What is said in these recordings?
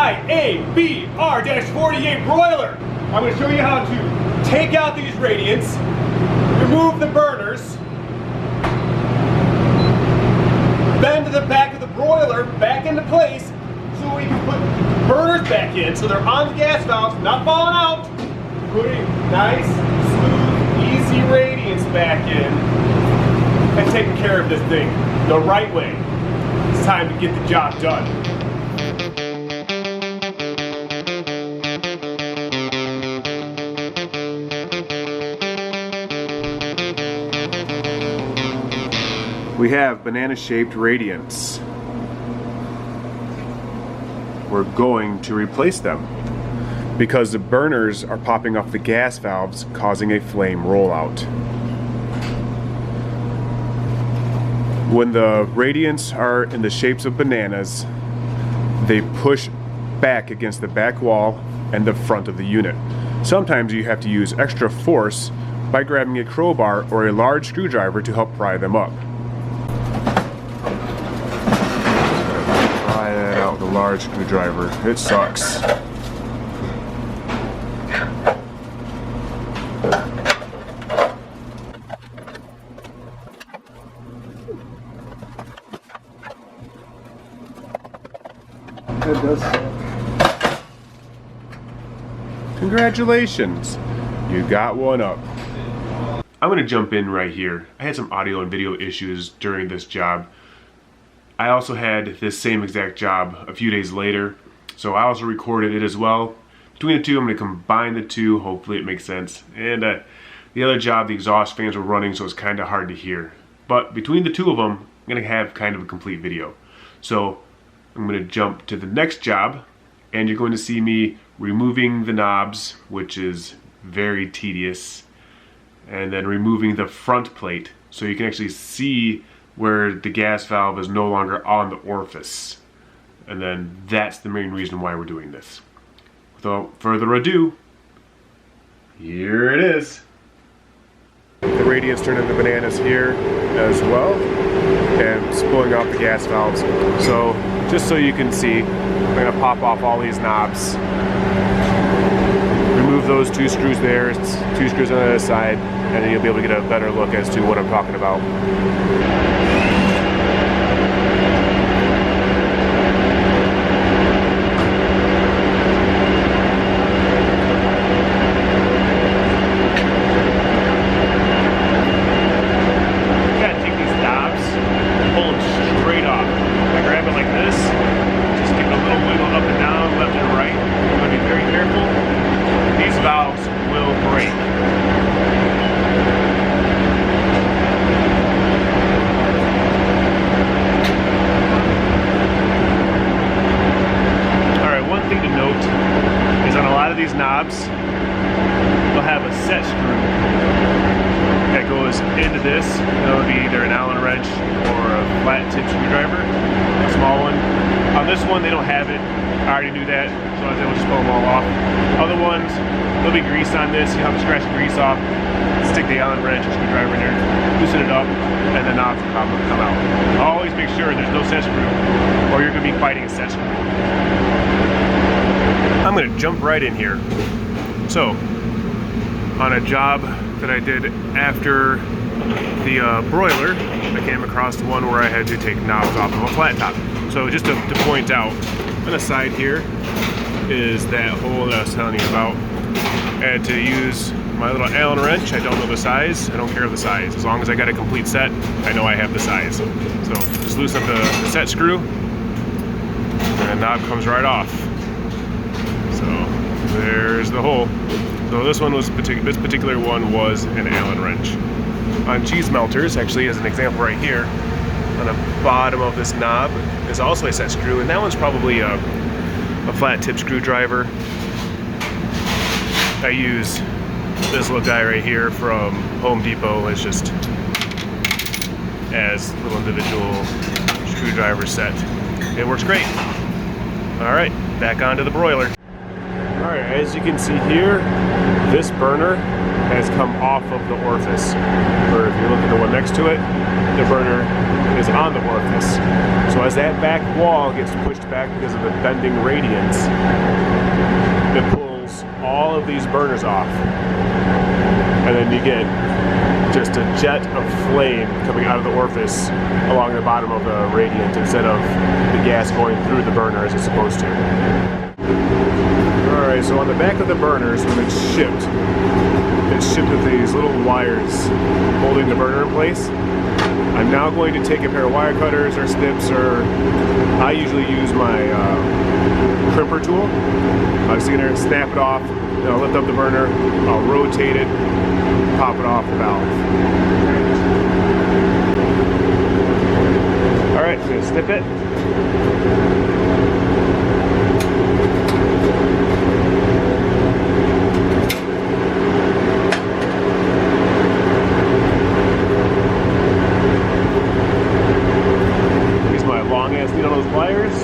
IABR-48 broiler. I'm going to show you how to take out these radiants, remove the burners, bend the back of the broiler back into place so we can put burners back in so they're on the gas valves, not falling out. Putting nice, smooth, easy radiants back in and taking care of this thing the right way. It's time to get the job done. We have banana-shaped radiants. We're going to replace them because the burners are popping off the gas valves, causing a flame rollout. When the radiants are in the shapes of bananas, they push back against the back wall and the front of the unit. Sometimes you have to use extra force by grabbing a crowbar or a large screwdriver to help pry them up. Pry that out with a large screwdriver. It sucks. It does. Congratulations, you got one up. I'm gonna jump in right here. I had some audio and video issues during this job. I also had this same exact job a few days later, so I also recorded it as well. Between the two, I'm gonna combine the two. Hopefully it makes sense. And the other job, the exhaust fans were running, so it's kind of hard to hear. But between the two of them, I'm gonna have kind of a complete video. So I'm going to jump to the next job, and you're going to see me removing the knobs, which is very tedious, and then removing the front plate so you can actually see where the gas valve is no longer on the orifice. And then that's the main reason why we're doing this. Without further ado, here it is. The radiants turn into bananas here as well, and it's pulling off the gas valves. So just so you can see, I'm going to pop off all these knobs, remove those two screws there, it's two screws on the other side, and then you'll be able to get a better look as to what I'm talking about. These knobs will have a set screw that goes into this. It'll be either an Allen wrench or a flat tip screwdriver, a small one. On this one, they don't have it. I already knew that, so I was able to just pull them all off. Other ones, there'll be grease on this. You have to scratch the grease off, stick the Allen wrench or screwdriver in there, loosen it up, and the knobs will come out. Always make sure there's no set screw, or you're going to be fighting a set screw. I'm going to jump right in here. So, on a job that I did after the broiler, I came across one where I had to take knobs off of a flat top. So just to point out, on the side here is that hole that I was telling you about. I had to use my little Allen wrench. I don't know the size. I don't care of the size. As long as I got a complete set, I know I have the size. So just loosen up the set screw, and the knob comes right off. So there's the hole. So this particular one was an Allen wrench. On cheese melters, actually as an example right here, on the bottom of this knob is also a set screw, and that one's probably a flat tip screwdriver. I use this little guy right here from Home Depot. It's just as little individual screwdriver set. It works great. All right, back onto the broiler. All right, as you can see here, this burner has come off of the orifice. Or if you look at the one next to it, the burner is on the orifice. So as that back wall gets pushed back because of the bending radiance, it pulls all of these burners off. And then you get just a jet of flame coming out of the orifice along the bottom of the radiant instead of the gas going through the burner as it's supposed to. Alright, so on the back of the burners, when it's shipped with these little wires holding the burner in place. I'm now going to take a pair of wire cutters or snips, or I usually use my crimper tool. I'm just going to snap it off, then I'll lift up the burner, I'll rotate it, pop it off the valve. Alright, I'm going to snip it. Wires.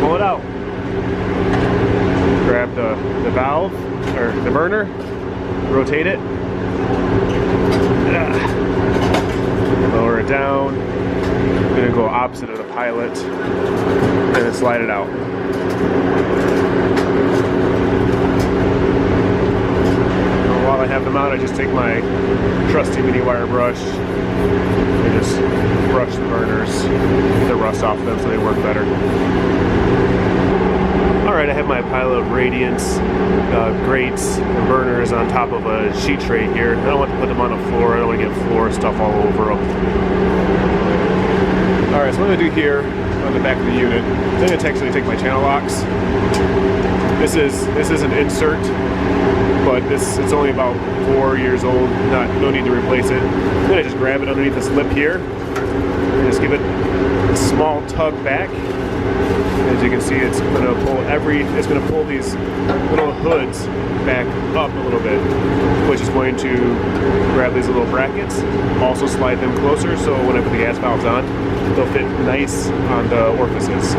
Pull it out. Grab the valve, or the burner, rotate it. Lower it down. I'm going to go opposite of the pilot and then slide it out. While I have them out, I just take my trusty mini wire brush and just brush the burners, get the rust off them so they work better. Alright, I have my pile of radiants, grates, and burners on top of a sheet tray here. I don't want to put them on the floor, I don't want to get floor stuff all over them. Alright, so what I'm going to do here on the back of the unit is I'm going to actually take my channel locks. This is an insert, but it's only about 4 years old. No need to replace it. I'm gonna just grab it underneath this lip here and just give it a small tug back. As you can see, it's gonna pull these little hoods back up a little bit, which is going to grab these little brackets, also slide them closer, so when I put the gas valves on, they'll fit nice on the orifices.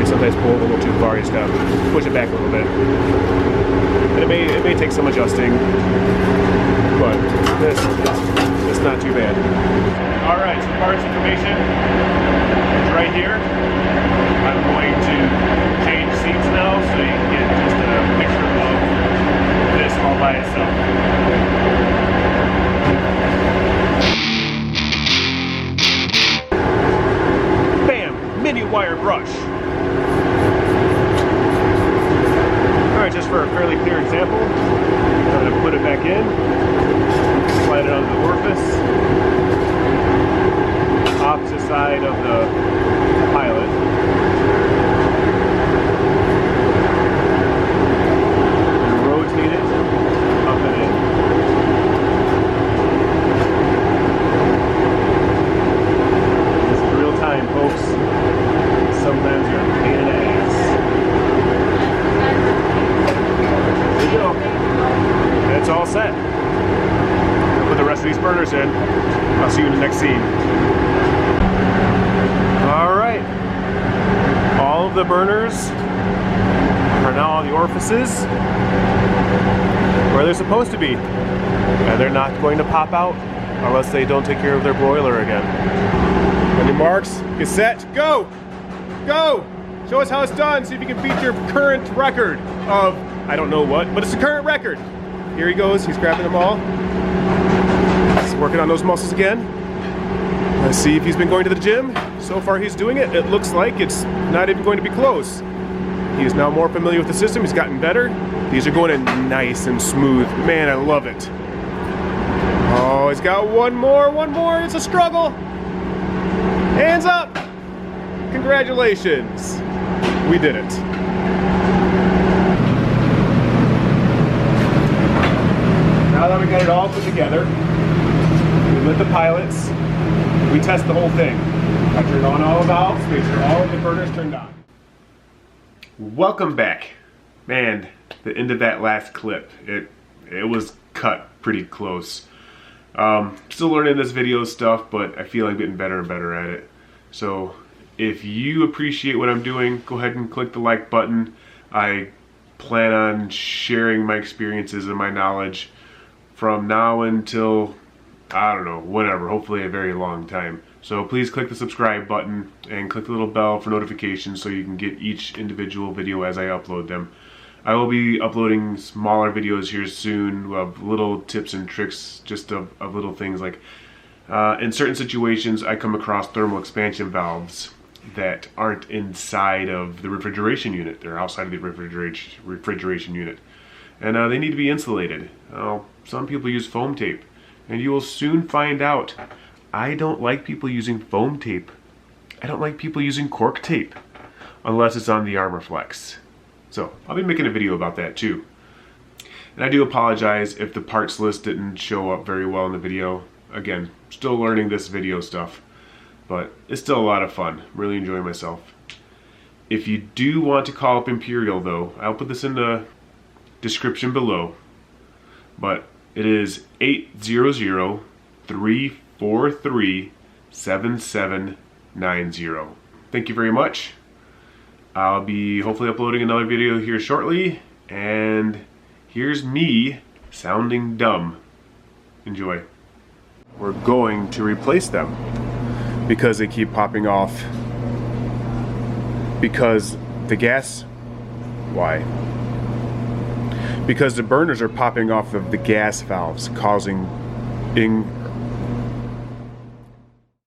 Sometimes pull a little too far, you just gotta push it back a little bit. And it may take some adjusting, but it's not too bad. Alright, so parts information is right here. I'm going to change seats now so you can get just a picture of this all by itself. Bam! Mini wire brush. Alright, just for a fairly clear example, I'm going to put it back in, slide it onto the orifice, opposite side of the pilot. And rotate it up and in. This is real time, folks. Sometimes you're a pain in the ass. There you go. That's all set. I'll put the rest of these burners in. I'll see you in the next scene. Alright. All of the burners are now on the orifices where they're supposed to be. And they're not going to pop out unless they don't take care of their broiler again. On your marks, get set, go! Go! Show us how it's done, see if you can beat your current record of, I don't know what, but it's a current record. Here he goes, he's grabbing them all. He's working on those muscles again. Let's see if he's been going to the gym. So far he's doing it. It looks like it's not even going to be close. He is now more familiar with the system, he's gotten better. These are going in nice and smooth. Man, I love it. Oh, he's got one more, it's a struggle. Hands up! Congratulations! We did it. Now that we got it all put together, we lit the pilots, we test the whole thing. I turned on all the valves, make sure all of the burners turned on. Welcome back. Man, the end of that last clip, it was cut pretty close. Still learning this video stuff, but I feel I'm getting better and better at it. So if you appreciate what I'm doing, go ahead and click the like button. I plan on sharing my experiences and my knowledge from now until, I don't know, whatever, hopefully a very long time. So please click the subscribe button and click the little bell for notifications so you can get each individual video as I upload them. I will be uploading smaller videos here soon of little tips and tricks, just of little things like in certain situations I come across thermal expansion valves that aren't inside of the refrigeration unit. They're outside of the refrigeration unit. And they need to be insulated. Some people use foam tape. And you will soon find out I don't like people using foam tape. I don't like people using cork tape unless it's on the Armorflex. So I'll be making a video about that too. And I do apologize if the parts list didn't show up very well in the video. Again, still learning this video stuff, but it's still a lot of fun. Really enjoying myself. If you do want to call up Imperial though, I'll put this in the description below, but it is 800-343-7790. Thank you very much. I'll be hopefully uploading another video here shortly, and here's me sounding dumb. Enjoy. We're going to replace them because they keep popping off. Because the gas, why? Because the burners are popping off of the gas valves, causing